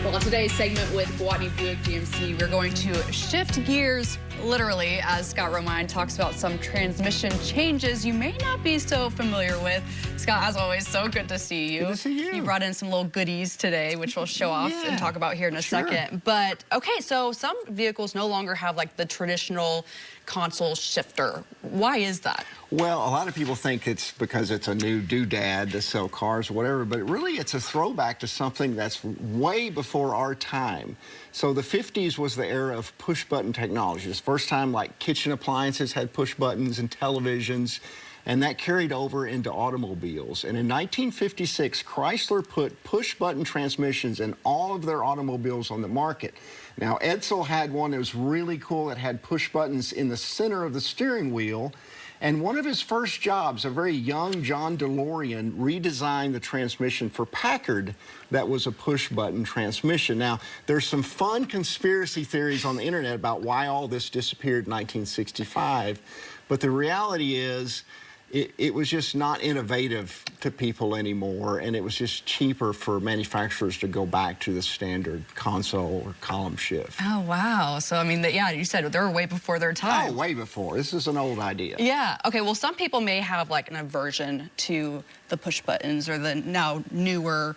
Well, today's segment with Buick GMC, we're going to shift gears literally as Scott Romine talks about some transmission changes you may not be so familiar with. Scott, as always, so good to see you. Good to see you. You brought in some little goodies today, which we'll show off and talk about here in a second. But okay, so some vehicles no longer have like the traditional console shifter. Why is that? Well, a lot of people think it's because it's a new doodad to sell cars or whatever, but really it's a throwback to something that's way before our time. So the 50s was the era of push-button technology. It's the first time like kitchen appliances had push buttons and televisions, and that carried over into automobiles. And in 1956, Chrysler put push-button transmissions in all of their automobiles on the market. Now, Edsel had one that was really cool. It had push buttons in the center of the steering wheel. And one of his first jobs, a very young John DeLorean, redesigned the transmission for Packard that was a push-button transmission. Now, there's some fun conspiracy theories on the internet about why all this disappeared in 1965, but the reality is it was just not innovative to people anymore, and it was just cheaper for manufacturers to go back to the standard console or column shift. Oh, wow. So, I mean, yeah, you said they were way before their time. Oh, way before. This is an old idea. Yeah. Okay, well, some people may have like an aversion to the push buttons or the now newer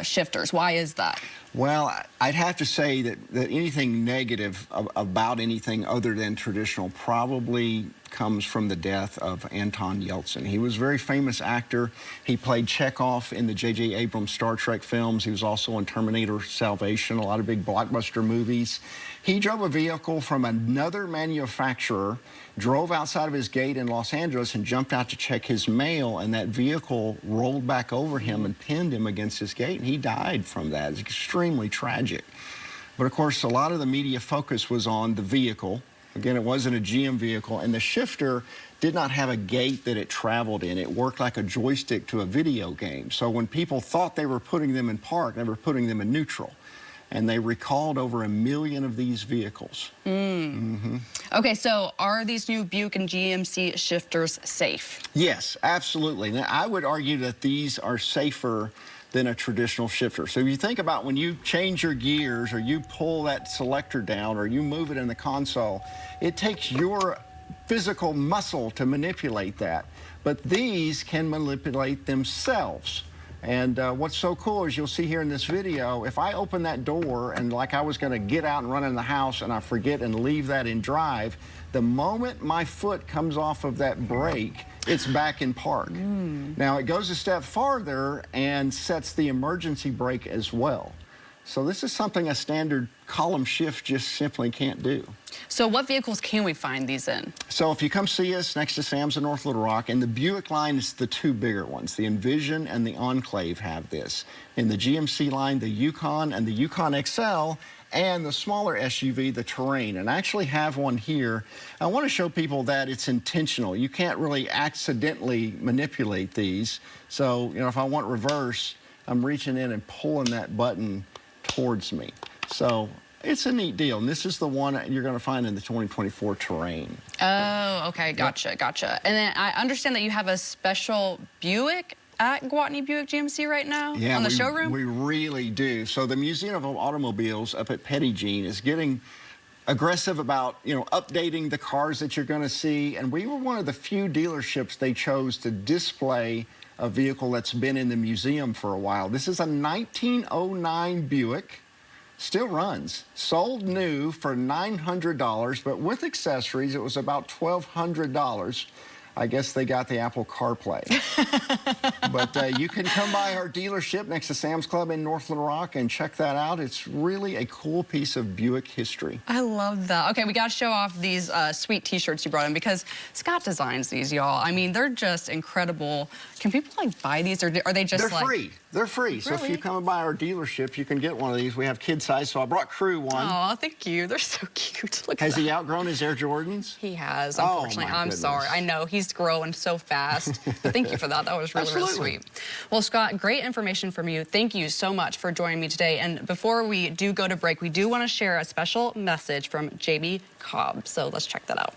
shifters. Why is that? Well, I'd have to say that anything negative about anything other than traditional probably comes from the death of Anton Yeltsin. He was a very famous actor. He played Chekhov in the J.J. Abrams Star Trek films. He was also in Terminator Salvation, a lot of big blockbuster movies. He drove a vehicle from another manufacturer, drove outside of his gate in Los Angeles and jumped out to check his mail, and that vehicle rolled back over him and pinned him against his gate, and he died from that. It's extremely tragic. But of course, a lot of the media focus was on the vehicle. Again, it wasn't a GM vehicle, and the shifter did not have a gate that it traveled in. It worked like a joystick to a video game. So when people thought they were putting them in park, they were putting them in neutral. And they recalled over 1 million of these vehicles. Okay, so are these new Buick and GMC shifters safe? Yes, absolutely. Now, I would argue that these are safer than a traditional shifter. So if you think about when you change your gears or you pull that selector down or you move it in the console, it takes your physical muscle to manipulate that. But these can manipulate themselves. And what's so cool is you'll see here in this video, if I open that door and like I was going to get out and run in the house and I forget and leave that in drive, the moment my foot comes off of that brake, it's back in park. Now it goes a step farther and sets the emergency brake as well. So this is something a standard column shift just simply can't do. So what vehicles can we find these in? So if you come see us next to Sam's in North Little Rock, and the Buick line is the two bigger ones. The Envision and the Enclave have this. In the GMC line, the Yukon and the Yukon XL, and the smaller SUV, the Terrain. And I actually have one here. I want to show people that it's intentional. You can't really accidentally manipulate these. So, you know, if I want reverse, I'm reaching in and pulling that button towards me. So it's a neat deal. And this is the one you're going to find in the 2024 Terrain. Oh, okay. Gotcha, gotcha. And then I understand that you have a special Buick at Gwatney Buick GMC right now on the showroom? We really do. So the Museum of Automobiles up at Petit Jean is getting aggressive about, you know, updating the cars that you're going to see. And we were one of the few dealerships they chose to display a vehicle that's been in the museum for a while. This is a 1909 Buick. Still runs. Sold new for $900, but with accessories, it was about $1,200. I guess they got the Apple CarPlay. But you can come by our dealership next to Sam's Club in North Little Rock and check that out. It's really a cool piece of Buick history. I love that. Okay, we got to show off these sweet T-shirts you brought in because Scott designs these, y'all. I mean, they're just incredible. Can people, like, buy these, or are they just, They're free. They're free. Really? So if you come by our dealership, you can get one of these. We have kid size, so I brought Crew one. Oh, thank you. They're so cute. Look at that. Has he outgrown his Air Jordans? He has, unfortunately. I'm sorry. I know. He's growing so fast. But thank you for that. That was really, really sweet. Well, Scott, great information from you. Thank you so much for joining me today. And before we do go to break, we do want to share a special message from Jamie Cobb. So let's check that out.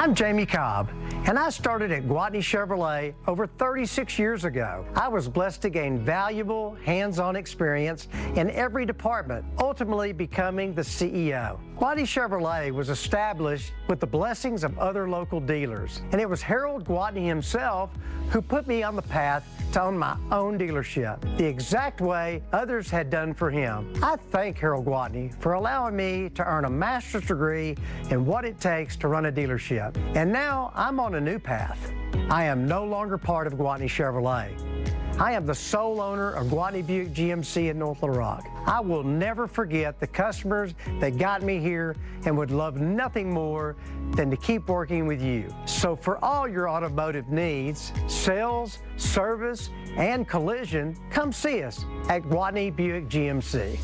I'm Jamie Cobb, and I started at Gwatney Chevrolet over 36 years ago. I was blessed to gain valuable, hands-on experience in every department, ultimately becoming the CEO. Gwatney Chevrolet was established with the blessings of other local dealers, and it was Harold Gwatney himself who put me on the path to own my own dealership, the exact way others had done for him. I thank Harold Gwatney for allowing me to earn a master's degree in what it takes to run a dealership. And now I'm on a new path. I am no longer part of Gwatney Chevrolet. I am the sole owner of Gwatney Buick GMC in North Little Rock. I will never forget the customers that got me here and would love nothing more than to keep working with you. So for all your automotive needs, sales, service, and collision, come see us at Gwatney Buick GMC.